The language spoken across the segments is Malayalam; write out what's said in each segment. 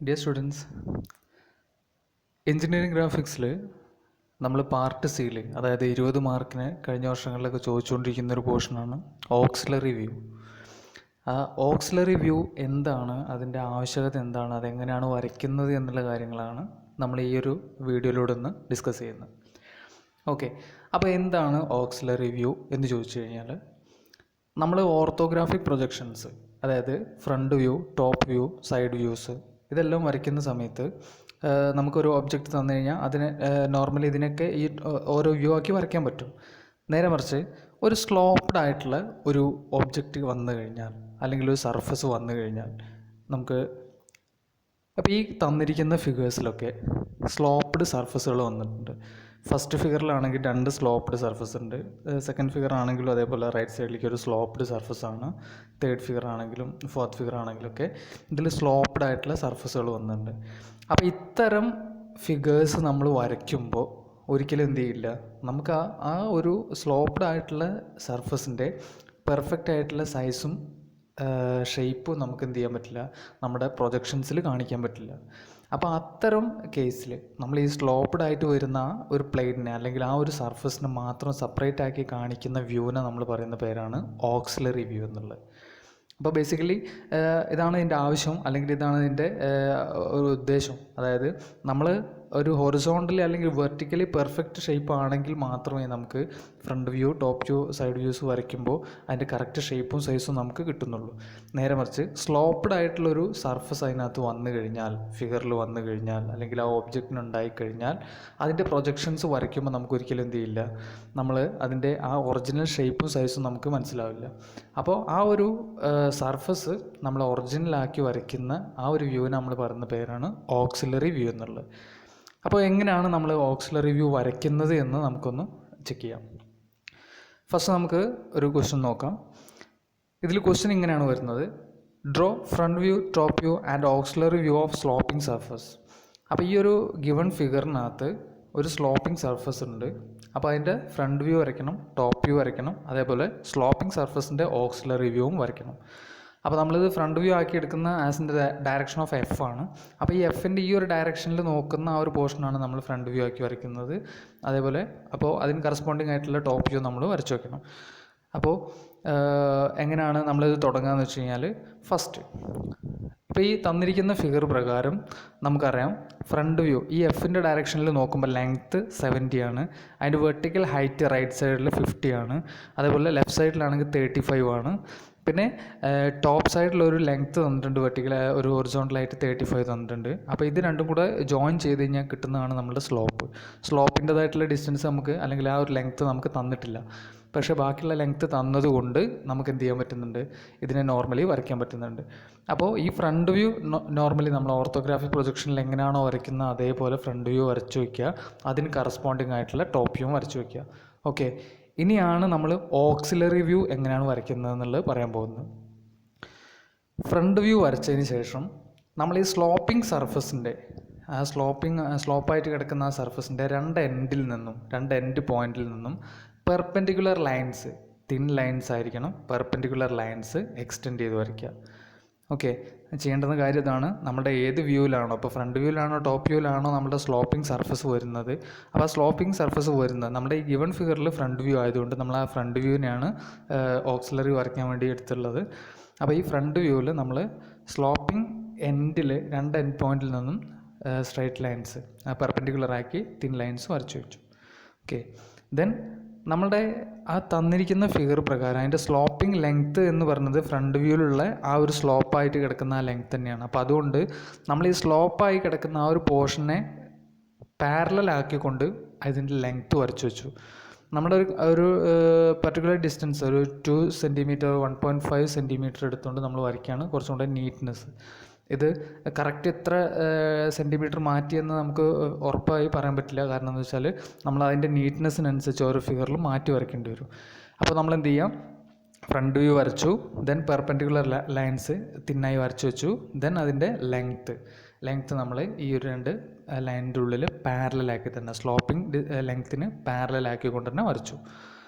ഡിയർ സ്റ്റുഡൻസ്, എഞ്ചിനീയറിംഗ് ഗ്രാഫിക്സിൽ നമ്മൾ പാർട്ട് സിയിൽ, അതായത് 20 മാർക്കിന് കഴിഞ്ഞ വർഷങ്ങളിലൊക്കെ ചോദിച്ചുകൊണ്ടിരിക്കുന്ന ഒരു പോർഷനാണ് ഓക്സിലറി വ്യൂ. ആ ഓക്സിലറി വ്യൂ എന്താണ്, അതിൻ്റെ ആവശ്യകത എന്താണ്, അതെങ്ങനെയാണ് വരയ്ക്കുന്നത് എന്നുള്ള കാര്യങ്ങളാണ് നമ്മൾ ഈ ഒരു വീഡിയോയിലൂടെ ഒന്ന് ഡിസ്കസ് ചെയ്യുന്നത്. ഓക്കെ, അപ്പോൾ എന്താണ് ഓക്സിലറി വ്യൂ എന്ന് ചോദിച്ചു കഴിഞ്ഞാൽ, നമ്മൾ ഓർത്തോഗ്രാഫിക് പ്രൊജക്ഷൻസ്, അതായത് front view, top view, side views, ഇതെല്ലാം വരയ്ക്കുന്ന സമയത്ത് നമുക്കൊരു ഒബ്ജക്റ്റ് തന്നു കഴിഞ്ഞാൽ അതിനെ നോർമലി ഇതിനൊക്കെ ഈ ഓരോ വ്യൂ ആക്കി വരയ്ക്കാൻ പറ്റും. നേരെ മറിച്ച് ഒരു സ്ലോപ്ഡ് ആയിട്ടുള്ള ഒരു ഒബ്ജക്റ്റ് വന്നു കഴിഞ്ഞാൽ, അല്ലെങ്കിൽ ഒരു സർഫസ് വന്നു കഴിഞ്ഞാൽ, നമുക്ക് അപ്പോൾ ഈ തന്നിരിക്കുന്ന ഫിഗേഴ്സിലൊക്കെ സ്ലോപ്ഡ് സർഫസുകൾ വന്നിട്ടുണ്ട്. ഫസ്റ്റ് ഫിഗറിലാണെങ്കിൽ 2 സ്ലോപ്ഡ് സർഫസ് ഉണ്ട്. സെക്കൻഡ് ഫിഗർ ആണെങ്കിലും അതേപോലെ റൈറ്റ് സൈഡിലേക്ക് ഒരു സ്ലോപ്ഡ് സർഫസ് ആണ്. തേർഡ് ഫിഗർ ആണെങ്കിലും ഫോർത്ത് ഫിഗർ ആണെങ്കിലും ഒക്കെ ഇതിൽ സ്ലോപ്ഡ് ആയിട്ടുള്ള സർഫസുകൾ വന്നിട്ടുണ്ട്. അപ്പോൾ ഇത്തരം ഫിഗേഴ്സ് നമ്മൾ വരയ്ക്കുമ്പോൾ ഒരിക്കലും എന്ത് ചെയ്യില്ല, നമുക്ക് ആ ഒരു സ്ലോപ്ഡ് ആയിട്ടുള്ള സർഫസിൻ്റെ പെർഫെക്റ്റ് ആയിട്ടുള്ള സൈസും ഷേപ്പും നമുക്ക് എന്ത് ചെയ്യാൻ പറ്റില്ല, നമ്മുടെ പ്രൊജക്ഷൻസിൽ കാണിക്കാൻ പറ്റില്ല. അപ്പോൾ അത്തരം കേസിൽ നമ്മൾ ഈ സ്ലോപ്ഡ് ആയിട്ട് വരുന്ന ഒരു പ്ലേറ്റിനെ അല്ലെങ്കിൽ ആ ഒരു സർഫസിനെ മാത്രം സെപ്പറേറ്റ് ആക്കി കാണിക്കുന്ന വ്യൂവിനെ നമ്മൾ പറയുന്ന പേരാണ് ഓക്സിലറി വ്യൂ എന്നുള്ളത്. അപ്പോൾ ബേസിക്കലി ഇതാണ് ഇതിൻ്റെ ആവശ്യം, അല്ലെങ്കിൽ ഇതാണ് ഇതിൻ്റെ ഒരു ഉദ്ദേശം. അതായത് നമ്മൾ ഒരു ഹൊറിസോണ്ടലി അല്ലെങ്കിൽ വെർട്ടിക്കലി പെർഫെക്റ്റ് ഷേപ്പ് ആണെങ്കിൽ മാത്രമേ നമുക്ക് front view, top view, side views വരയ്ക്കുമ്പോൾ അതിൻ്റെ കറക്റ്റ് ഷേപ്പും സൈസും നമുക്ക് കിട്ടുന്നുള്ളൂ. നേരെ മറിച്ച് സ്ലോപ്ഡ് ആയിട്ടുള്ളൊരു സർഫസ് അതിനകത്ത് വന്നു കഴിഞ്ഞാൽ, ഫിഗറിൽ വന്നു കഴിഞ്ഞാൽ, അല്ലെങ്കിൽ ആ ഒബ്ജക്റ്റിന് ഉണ്ടായിക്കഴിഞ്ഞാൽ അതിൻ്റെ പ്രൊജക്ഷൻസ് വരയ്ക്കുമ്പോൾ നമുക്ക് ഒരിക്കലും എന്ത് ചെയ്യില്ല, നമ്മൾ അതിൻ്റെ ആ ഒറിജിനൽ ഷേപ്പും സൈസും നമുക്ക് മനസ്സിലാവില്ല. അപ്പോൾ ആ ഒരു സർഫസ് നമ്മൾ ഒറിജിനലാക്കി വരയ്ക്കുന്ന ആ ഒരു വ്യൂവിനെ നമ്മൾ പറയുന്ന പേരാണ് ഓക്സിലറി വ്യൂ എന്നുള്ളത്. അപ്പോൾ എങ്ങനെയാണ് നമ്മൾ ഓക്സിലറി വ്യൂ വരയ്ക്കുന്നത് എന്ന് നമുക്കൊന്ന് ചെക്ക് ചെയ്യാം. ഫസ്റ്റ് നമുക്ക് ഒരു ക്വസ്റ്റ്യൻ നോക്കാം. ഇതിൽ ക്വസ്റ്റ്യൻ ഇങ്ങനെയാണ് വരുന്നത്: draw front view, top view and auxiliary view of sloping surface. അപ്പോൾ ഈ ഒരു ഗിവൺ ഫിഗറിനകത്ത് ഒരു സ്ലോപ്പിംഗ് സർഫസ് ഉണ്ട്. അപ്പോൾ അതിൻ്റെ ഫ്രണ്ട് വ്യൂ വരയ്ക്കണം, ടോപ്പ് വ്യൂ വരയ്ക്കണം, അതേപോലെ സ്ലോപ്പിംഗ് സർഫസിൻ്റെ ഓക്സിലറി വ്യൂവും വരയ്ക്കണം. അപ്പോൾ നമ്മളിത് ഫ്രണ്ട് വ്യൂ ആക്കി എടുക്കുന്ന ആസിൻ്റെ ഡയറക്ഷൻ ഓഫ് എഫ് ആണ്. അപ്പോൾ ഈ എഫിൻ്റെ ഈ ഒരു ഡയറക്ഷനിൽ നോക്കുന്ന ആ ഒരു പോർഷനാണ് നമ്മൾ ഫ്രണ്ട് വ്യൂ ആക്കി വരയ്ക്കുന്നത്. അതേപോലെ അപ്പോൾ അതിന് കറസ്പോണ്ടിങ് ആയിട്ടുള്ള ടോപ്പ് വ്യൂ നമ്മൾ വരച്ചു വയ്ക്കണം. അപ്പോൾ എങ്ങനെയാണ് നമ്മളിത് തുടങ്ങുകയെന്ന് വെച്ച് കഴിഞ്ഞാൽ, ഫസ്റ്റ് ഇപ്പോൾ ഈ തന്നിരിക്കുന്ന ഫിഗർ പ്രകാരം നമുക്കറിയാം ഫ്രണ്ട് വ്യൂ ഈ എഫിൻ്റെ ഡയറക്ഷനിൽ നോക്കുമ്പോൾ ലെങ്ത്ത് 70 ആണ്. അതിൻ്റെ വെർട്ടിക്കൽ ഹൈറ്റ് റൈറ്റ് സൈഡിൽ 50 ആണ്. അതേപോലെ ലെഫ്റ്റ് സൈഡിലാണെങ്കിൽ 35 ആണ്. പിന്നെ ടോപ്പ് സൈഡിലൊരു ലെങ്ത്ത് തന്നിട്ടുണ്ട്, വെർട്ടിക്കൽ ഒരു ഹൊറിസോണ്ടലായിട്ട് 35 തന്നിട്ടുണ്ട്. അപ്പോൾ ഇത് രണ്ടും കൂടെ ജോയിൻ ചെയ്ത് കഴിഞ്ഞാൽ കിട്ടുന്നതാണ് നമ്മുടെ സ്ലോപ്പ്. സ്ലോപ്പിൻ്റെതായിട്ടുള്ള ഡിസ്റ്റൻസ് നമുക്ക്, അല്ലെങ്കിൽ ആ ഒരു ലെങ്ത്ത് നമുക്ക് തന്നിട്ടില്ല. പക്ഷേ ബാക്കിയുള്ള ലെങ്ത്ത് തന്നതുകൊണ്ട് നമുക്ക് എന്ത് ചെയ്യാൻ പറ്റുന്നുണ്ട്, ഇതിനെ നോർമലി വരയ്ക്കാൻ പറ്റുന്നുണ്ട്. അപ്പോൾ ഈ ഫ്രണ്ട് വ്യൂ നോർമലി നമ്മൾ ഓർത്തോഗ്രാഫിക് പ്രൊജക്ഷനിൽ എങ്ങനെയാണോ വരയ്ക്കുന്നത് അതേപോലെ ഫ്രണ്ട് വ്യൂ വരച്ചു വയ്ക്കുക. അതിന് കറസ്പോണ്ടിങ് ആയിട്ടുള്ള ടോപ്പ് വ്യൂ വരച്ചു വയ്ക്കുക. ഓക്കെ, ഇനിയാണ് നമ്മൾ ഓക്സിലറി വ്യൂ എങ്ങനെയാണ് വരയ്ക്കുന്നത് എന്നുള്ളത് പറയാൻ പോകുന്നത്. ഫ്രണ്ട് വ്യൂ വരച്ചതിന് ശേഷം നമ്മൾ ഈ സ്ലോപ്പിംഗ് സർഫസിൻ്റെ സ്ലോപ്പായിട്ട് കിടക്കുന്ന ആ സർഫസിൻ്റെ രണ്ട് എൻഡ് പോയിന്റിൽ നിന്നും പെർപെൻഡിക്കുലർ ലൈൻസ്, തിൻ ലൈൻസ് ആയിരിക്കണം, പെർപെൻഡിക്കുലർ ലൈൻസ് എക്സ്റ്റെൻഡ് ചെയ്ത് വരയ്ക്കുക. ഓക്കെ, ചെയ്യേണ്ടുന്ന കാര്യം ഇതാണ്. നമ്മുടെ ഏത് വ്യൂവിലാണോ, ഇപ്പോൾ ഫ്രണ്ട് വ്യൂവിലാണോ ടോപ്പ് വ്യൂവിലാണോ നമ്മുടെ സ്ലോപ്പിംഗ് സർഫസ് വരുന്നത്, അപ്പോൾ ആ സ്ലോപ്പിംഗ് സർഫസ് വരുന്നത് നമ്മുടെ ഈ ഗിവൺ ഫിഗറിൽ ഫ്രണ്ട് വ്യൂ ആയതുകൊണ്ട് നമ്മൾ ആ ഫ്രണ്ട് വ്യൂവിനെയാണ് ഓക്സിലറി വരയ്ക്കാൻ വേണ്ടി എടുത്തുള്ളത്. അപ്പോൾ ഈ ഫ്രണ്ട് വ്യൂവിൽ നമ്മൾ സ്ലോപ്പിംഗ് എൻഡിൽ രണ്ട് എൻഡ് പോയിന്റിൽ നിന്നും സ്ട്രൈറ്റ് ലൈൻസ് പെർപെൻഡിക്കുലറാക്കി തിൻ ലൈൻസ് വരച്ചു വെച്ചു. ഓക്കെ, ദെൻ നമ്മുടെ ആ തന്നിരിക്കുന്ന ഫിഗർ പ്രകാരം അതിൻ്റെ സ്ലോപ്പിംഗ് ലെങ്ത്ത് എന്ന് പറയുന്നത് ഫ്രണ്ട് വ്യൂവിലുള്ള ആ ഒരു സ്ലോപ്പായിട്ട് കിടക്കുന്ന ആ ലെങ്ത്ത് തന്നെയാണ്. അപ്പോൾ അതുകൊണ്ട് നമ്മൾ ഈ സ്ലോപ്പായി കിടക്കുന്ന ആ ഒരു പോർഷനെ പാരലലാക്കിക്കൊണ്ട് അതിൻ്റെ ലെങ്ത്ത് വരച്ചു വെച്ചു. നമ്മുടെ ഒരു പർട്ടിക്കുലർ ഡിസ്റ്റൻസ് ഒരു 2 സെൻറ്റിമീറ്റർ 1.5 സെൻറ്റിമീറ്റർ എടുത്തുകൊണ്ട് നമ്മൾ വരയ്ക്കുകയാണ് കുറച്ചും കൂടെ നീറ്റ്നെസ്. ഇത് കറക്റ്റ് എത്ര സെൻറ്റിമീറ്റർ മാറ്റിയെന്ന് നമുക്ക് ഉറപ്പായി പറയാൻ പറ്റില്ല. കാരണം എന്ന് വെച്ചാൽ നമ്മൾ അതിൻ്റെ നീറ്റ്നെസ്സിനനുസരിച്ച് ഓരോ ഫിഗറിൽ മാറ്റി വരയ്ക്കേണ്ടി വരും. അപ്പോൾ നമ്മൾ എന്ത് ചെയ്യാം, ഫ്രണ്ട് വ്യൂ വരച്ചു, ദെൻ പെർപെൻഡിക്കുലർ ലൈൻസ് തിന്നായി വരച്ചു വെച്ചു, ദെൻ അതിൻ്റെ ലെങ്ത്ത് നമ്മൾ ഈ ഒരു രണ്ട് ലൈനിൻ്റെ ഉള്ളിൽ പാരലലാക്കി തന്നെ സ്ലോപ്പിംഗ് ലെങ്ത്തിന് പാരലലാക്കി കൊണ്ട് തന്നെ വരച്ചു.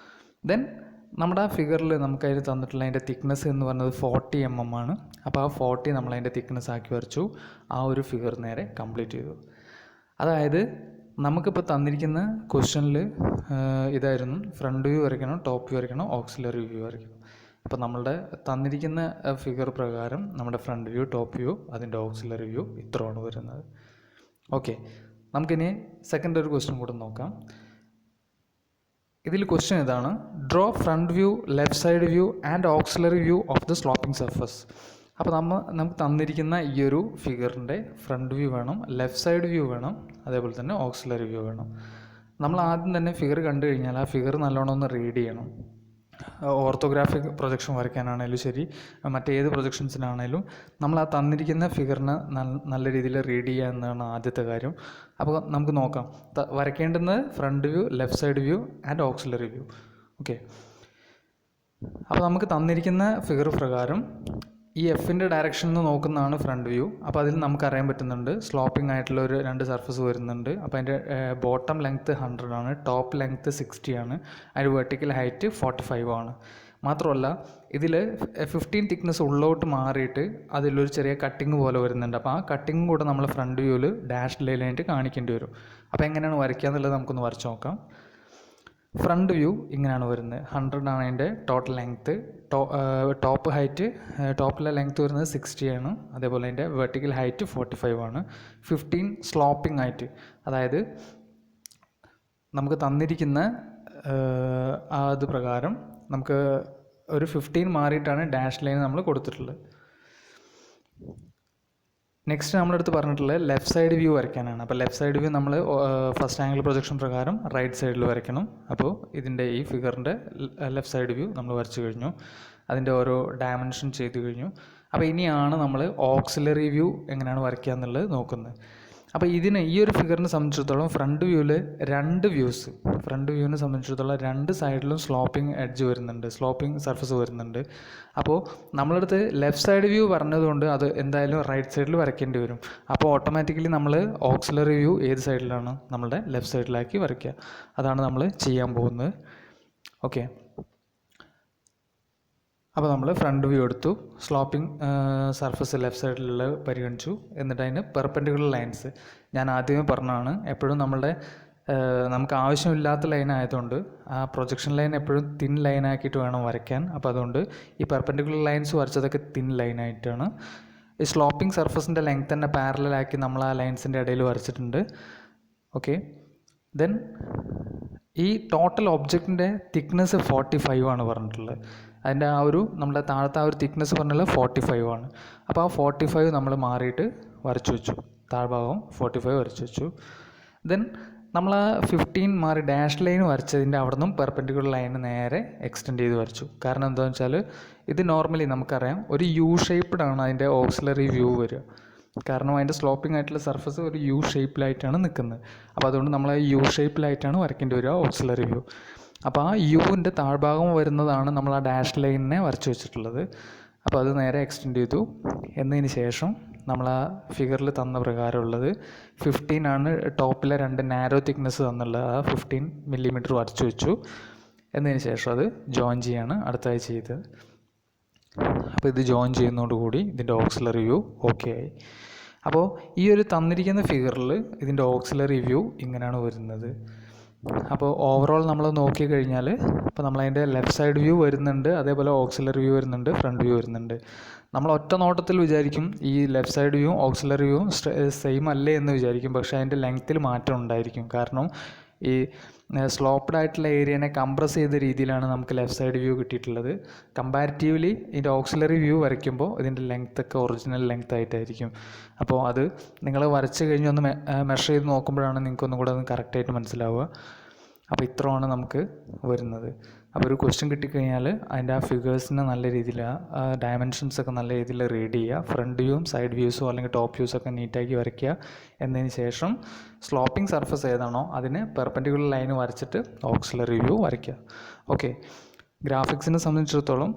ദെൻ നമ്മുടെ ആ ഫിഗറിൽ നമുക്കതിൽ തന്നിട്ടുള്ള അതിൻ്റെ തിക്നെസ് എന്ന് പറയുന്നത് 40 mm ആണ്. അപ്പോൾ ആ 40 നമ്മളതിൻ്റെ തിക്നെസ് ആക്കി വരച്ചു. ആ ഒരു ഫിഗർ നേരെ കംപ്ലീറ്റ് ചെയ്തു. അതായത് നമുക്കിപ്പോൾ തന്നിരിക്കുന്ന ക്വസ്റ്റ്യനിൽ ഇതായിരുന്നു, ഫ്രണ്ട് വ്യൂ വരയ്ക്കണം, ടോപ്പ് വ്യൂ വരയ്ക്കണം, ഓക്സിലറി വ്യൂ വരയ്ക്കണം. അപ്പോൾ നമ്മളുടെ തന്നിരിക്കുന്ന ഫിഗർ പ്രകാരം നമ്മുടെ ഫ്രണ്ട് വ്യൂ, ടോപ്പ് വ്യൂ, അതിൻ്റെ ഓക്സിലറി വ്യൂ ഇത്രയാണ് വരുന്നത്. ഓക്കെ, നമുക്കിനി സെക്കൻഡ് ഒരു ക്വസ്റ്റ്യൻ കൂടെ നോക്കാം. ഇതിൽ ക്വസ്റ്റ്യൻ ഇതാണ്: draw front view, left side view and auxiliary view of the sloping surface. അപ്പോൾ നമുക്ക് തന്നിരിക്കുന്ന ഈ ഒരു ഫിഗറിൻ്റെ ഫ്രണ്ട് വ്യൂ വേണം, ലെഫ്റ്റ് സൈഡ് വ്യൂ വേണം, അതേപോലെ തന്നെ ഓക്സിലറി വ്യൂ വേണം. നമ്മൾ ആദ്യം തന്നെ ഫിഗർ കണ്ടു കഴിഞ്ഞാൽ ആ ഫിഗർ നല്ലോണം ഒന്ന് റീഡ് ചെയ്യണം. ഓർത്തോഗ്രാഫിക് പ്രൊജക്ഷൻ വരയ്ക്കാനാണേലും ശരി, മറ്റേത് പ്രൊജക്ഷൻസിനാണേലും നമ്മൾ ആ തന്നിരിക്കുന്ന ഫിഗറിനെ നല്ല രീതിയിൽ റീഡ് ചെയ്യുക എന്നതാണ് ആദ്യത്തെ കാര്യം. അപ്പോൾ നമുക്ക് നോക്കാം. വരയ്ക്കേണ്ടുന്നത് front view, left side view and auxiliary view. Okay, അപ്പോൾ നമുക്ക് തന്നിരിക്കുന്ന ഫിഗർ പ്രകാരം ഈ എഫിൻ്റെ ഡയറക്ഷൻ നിന്ന് നോക്കുന്നതാണ് ഫ്രണ്ട് വ്യൂ. അപ്പോൾ അതിൽ നമുക്കറിയാൻ പറ്റുന്നുണ്ട് സ്ലോപ്പിംഗ് ആയിട്ടുള്ള ഒരു 2 സർഫസ് വരുന്നുണ്ട്. അപ്പോൾ അതിൻ്റെ ബോട്ടം ലെങ്ത്ത് 100 ആണ്, ടോപ്പ് ലെങ്ത്ത് 60 ആണ്, അതിൻ്റെ വെർട്ടിക്കൽ ഹൈറ്റ് 45 ആണ്. മാത്രമല്ല ഇതിൽ 15 തിക്നെസ് ഉള്ളോട്ട് മാറിയിട്ട് അതിലൊരു ചെറിയ കട്ടിങ് പോലെ വരുന്നുണ്ട്. അപ്പോൾ ആ കട്ടിങ് കൂടെ നമ്മൾ ഫ്രണ്ട് വ്യൂവിൽ ഡാഷ് ലൈനായിട്ട് കാണിക്കേണ്ടി വരും. അപ്പോൾ എങ്ങനെയാണ് വരയ്ക്കുക എന്നുള്ളത് നമുക്കൊന്ന് വരച്ച് നോക്കാം. ഫ്രണ്ട് വ്യൂ ഇങ്ങനെയാണ് വരുന്നത്. 100 ആണ് അതിൻ്റെ ടോട്ടൽ ലെങ്ത്ത്. ടോപ്പ് ഹൈറ്റ്, ടോപ്പിലെ ലെങ്ത്ത് വരുന്നത് 60 ആണ്. അതേപോലെ അതിൻ്റെ വെർട്ടിക്കൽ ഹൈറ്റ് 45 ആണ്. 15 സ്ലോപ്പിംഗ് ഹൈറ്റ്, അതായത് നമുക്ക് തന്നിരിക്കുന്ന അത് പ്രകാരം നമുക്ക് ഒരു 15 മാറിയിട്ടാണ് ഡാഷ് ലൈൻ നമ്മൾ കൊടുത്തിട്ടുള്ളത്. നെക്സ്റ്റ് നമ്മുടെ അടുത്ത് പറഞ്ഞിട്ടുള്ളത് ലെഫ്റ്റ് സൈഡ് വ്യൂ വരയ്ക്കാനാണ്. അപ്പോൾ ലെഫ്റ്റ് സൈഡ് വ്യൂ നമ്മൾ ഫസ്റ്റ് ആംഗിൾ പ്രൊജക്ഷൻ പ്രകാരം റൈറ്റ് സൈഡിൽ വരയ്ക്കണം. അപ്പോൾ ഇതിൻ്റെ ഈ ഫിഗറിൻ്റെ ലെഫ്റ്റ് സൈഡ് വ്യൂ നമ്മൾ വരച്ചു കഴിഞ്ഞു, അതിൻ്റെ ഓരോ ഡയമെൻഷൻ ചെയ്ത് കഴിഞ്ഞു. അപ്പോൾ ഇനിയാണ് നമ്മൾ ഓക്സിലറി വ്യൂ എങ്ങനെയാണ് വരയ്ക്കുക എന്നുള്ളത് നോക്കുന്നത്. അപ്പോൾ ഈ ഒരു ഫിഗറിനെ സംബന്ധിച്ചിടത്തോളം ഫ്രണ്ട് വ്യൂവിൽ 2 വ്യൂസ്, ഫ്രണ്ട് വ്യൂവിനെ സംബന്ധിച്ചിടത്തോളം 2 സൈഡിലും സ്ലോപ്പിംഗ് എഡ്ജ് വരുന്നുണ്ട്, സ്ലോപ്പിംഗ് സർഫസ് വരുന്നുണ്ട്. അപ്പോൾ നമ്മളടുത്ത് ലെഫ്റ്റ് സൈഡ് വ്യൂ പറഞ്ഞതുകൊണ്ട് അത് എന്തായാലും റൈറ്റ് സൈഡിൽ വരയ്ക്കേണ്ടി വരും. അപ്പോൾ ഓട്ടോമാറ്റിക്കലി നമ്മൾ ഓക്സിലറി വ്യൂ ഏത് സൈഡിലാണ്? നമ്മളുടെ ലെഫ്റ്റ് സൈഡിലാക്കി വരയ്ക്കുക. അതാണ് നമ്മൾ ചെയ്യാൻ പോകുന്നത്. ഓക്കെ, അപ്പോൾ നമ്മൾ ഫ്രണ്ട് വ്യൂ എടുത്തു, സ്ലോപ്പിംഗ് സർഫസ് ലെഫ്റ്റ് സൈഡിലുള്ള പരിഗണിച്ചു. എന്നിട്ട് അതിന് പെർപെൻഡിക്കുലർ ലൈൻസ് ഞാൻ ആദ്യമേ പറഞ്ഞതാണ്, എപ്പോഴും നമുക്ക് ആവശ്യമില്ലാത്ത ലൈൻ ആയതുകൊണ്ട് ആ പ്രൊജക്ഷൻ ലൈൻ എപ്പോഴും തിൻ ലൈനാക്കിയിട്ട് വേണം വരയ്ക്കാൻ. അപ്പോൾ അതുകൊണ്ട് ഈ പെർപെൻഡിക്കുലർ ലൈൻസ് വരച്ചതൊക്കെ തിൻ ലൈനായിട്ടാണ്. ഈ സ്ലോപ്പിംഗ് സർഫസിൻ്റെ ലെങ്ത് തന്നെ പാരലാക്കി നമ്മൾ ആ ലൈൻസിൻ്റെ ഇടയിൽ വരച്ചിട്ടുണ്ട്. ഓക്കെ, ദെൻ ഈ ടോട്ടൽ ഒബ്ജക്റ്റിൻ്റെ തിക്നെസ് 45 ആണ് പറഞ്ഞിട്ടുള്ളത്. അതിൻ്റെ നമ്മുടെ താഴത്തെ ആ ഒരു തിക്നെസ് പറഞ്ഞാൽ 45 ആണ്. അപ്പോൾ ആ 45 നമ്മൾ മാറിയിട്ട് വരച്ചു വെച്ചു, താഴ്ഭാഗം 45 വരച്ചു വെച്ചു. ദെൻ നമ്മൾ ആ 15 മാറി ഡാഷ് ലൈൻ വരച്ചതിൻ്റെ അവിടെ നിന്നും പെർപെൻഡിക്കുലർ ലൈൻ നേരെ എക്സ്റ്റെൻഡ് ചെയ്ത് വരച്ചു. കാരണം എന്താണെന്ന് വെച്ചാൽ ഇത് നോർമലി നമുക്കറിയാം ഒരു യു ഷേപ്പ്ഡ് ആണ് അതിൻ്റെ ഓക്സിലറി വ്യൂ വരിക. കാരണം അതിൻ്റെ സ്ലോപ്പിംഗ് ആയിട്ടുള്ള സർഫസ് ഒരു യു ഷേപ്പിലായിട്ടാണ് നിൽക്കുന്നത്. അപ്പോൾ അതുകൊണ്ട് നമ്മൾ യു ഷേപ്പിലായിട്ടാണ് വരയ്ക്കേണ്ടി വരിക ഓക്സിലറി വ്യൂ. അപ്പോൾ ആ യുവിൻ്റെ താഴ്ഭാഗം വരുന്നതാണ് നമ്മൾ ആ ഡാഷ് ലൈനിനെ വരച്ചു വെച്ചിട്ടുള്ളത്. അപ്പോൾ അത് നേരെ എക്സ്റ്റെൻഡ് ചെയ്തു. എന്നതിന് ശേഷം നമ്മൾ ആ ഫിഗറിൽ തന്ന പ്രകാരമുള്ളത് 15 ആണ് ടോപ്പിലെ 2 നാരോ തിക്നെസ് തന്നുള്ളത്. ആ 15 മില്ലിമീറ്റർ വരച്ചു വെച്ചു. എന്നതിന് ശേഷം അത് ജോയിൻ ചെയ്യാണ് അടുത്തായി ചെയ്തത്. അപ്പോൾ ഇത് ജോയിൻ ചെയ്യുന്നതോടുകൂടി ഇതിൻ്റെ ഓക്സിലറി വ്യൂ ഓക്കെ ആയി. അപ്പോൾ ഈ ഒരു തന്നിരിക്കുന്ന ഫിഗറിൽ ഇതിൻ്റെ ഓക്സിലറി വ്യൂ ഇങ്ങനെയാണ് വരുന്നത്. അപ്പോൾ ഓവറോൾ നമ്മൾ നോക്കിക്കഴിഞ്ഞാൽ ഇപ്പോൾ നമ്മളതിൻ്റെ ലെഫ്റ്റ് സൈഡ് വ്യൂ വരുന്നുണ്ട്, അതേപോലെ ഓക്സിലറി വ്യൂ വരുന്നുണ്ട്, ഫ്രണ്ട് വ്യൂ വരുന്നുണ്ട്. നമ്മൾ ഒറ്റ നോട്ടത്തിൽ വിചാരിക്കും ഈ ലെഫ്റ്റ് സൈഡ് വ്യൂവും ഓക്സിലറി വ്യൂവും സെയിം അല്ലേ എന്ന് വിചാരിക്കും. പക്ഷേ അതിൻ്റെ ലെങ്ത്തിൽ മാറ്റം ഉണ്ടായിരിക്കും. കാരണം ഈ സ്ലോപ്ഡ് ആയിട്ടുള്ള ഏരിയനെ കംപ്രസ് ചെയ്ത രീതിയിലാണ് നമുക്ക് ലെഫ്റ്റ് സൈഡ് വ്യൂ കിട്ടിയിട്ടുള്ളത്. കമ്പാരിറ്റീവ്ലി ഇതിൻ്റെ ഓക്സിലറി വ്യൂ വരയ്ക്കുമ്പോൾ ഇതിൻ്റെ ലെങ്ത്തൊക്കെ ഒറിജിനൽ ലെങ്ത് ആയിട്ടായിരിക്കും. അപ്പോൾ അത് നിങ്ങൾ വരച്ച് കഴിഞ്ഞ് ഒന്ന് മെഷർ ചെയ്ത് നോക്കുമ്പോഴാണ് നിങ്ങൾക്കൊന്നും കൂടെ ഒന്ന് കറക്റ്റായിട്ട് മനസ്സിലാവുക. അപ്പോൾ ഇത്രയാണ് നമുക്ക് വരുന്നത്. അപ്പോൾ ഒരു ക്വസ്റ്റ്യൻ കിട്ടിക്കഴിഞ്ഞാൽ അതിൻ്റെ ആ ഫിഗേഴ്സിനെ നല്ല രീതിയിൽ ആ ഡയമെൻഷൻസൊക്കെ നല്ല രീതിയിൽ റീഡ് ചെയ്യുക. ഫ്രണ്ട് വ്യൂവും സൈഡ് വ്യൂസോ അല്ലെങ്കിൽ ടോപ്പ് വ്യൂസൊക്കെ നീറ്റാക്കി വരയ്ക്കുക. എന്നതിന് ശേഷം സ്ലോപ്പിംഗ് സർഫസ് ഏതാണോ അതിന് പെർപെൻഡിക്കുലർ ലൈൻ വരച്ചിട്ട് ഓക്സിലറി വ്യൂ വരയ്ക്കുക. ഓക്കെ, ഗ്രാഫിക്സിനെ സംബന്ധിച്ചിടത്തോളം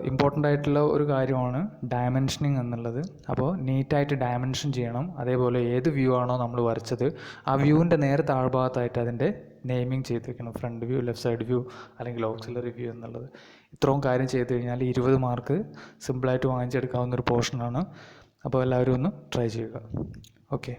ഇമ്പോർട്ടൻ്റ് ആയിട്ടുള്ള ഒരു കാര്യമാണ് ഡയമെൻഷനിങ് എന്നുള്ളത്. അപ്പോൾ നീറ്റായിട്ട് ഡയമെൻഷൻ ചെയ്യണം. അതേപോലെ ഏത് വ്യൂ ആണോ നമ്മൾ വരച്ചത് ആ വ്യൂവിൻ്റെ നേരെ താഴ്ഭാഗത്തായിട്ട് അതിൻ്റെ നെയിമിങ് ചെയ്ത് വെക്കണം. Front view, left side view അല്ലെങ്കിൽ ഓക്സിലറി വ്യൂ എന്നുള്ളത്. ഇത്രയും കാര്യം ചെയ്ത് കഴിഞ്ഞാൽ 20 മാർക്ക് സിമ്പിളായിട്ട് വാങ്ങിച്ചെടുക്കാവുന്ന ഒരു പോർഷനാണ്. അപ്പോൾ എല്ലാവരും ഒന്ന് ട്രൈ ചെയ്യുക. ഓക്കെ.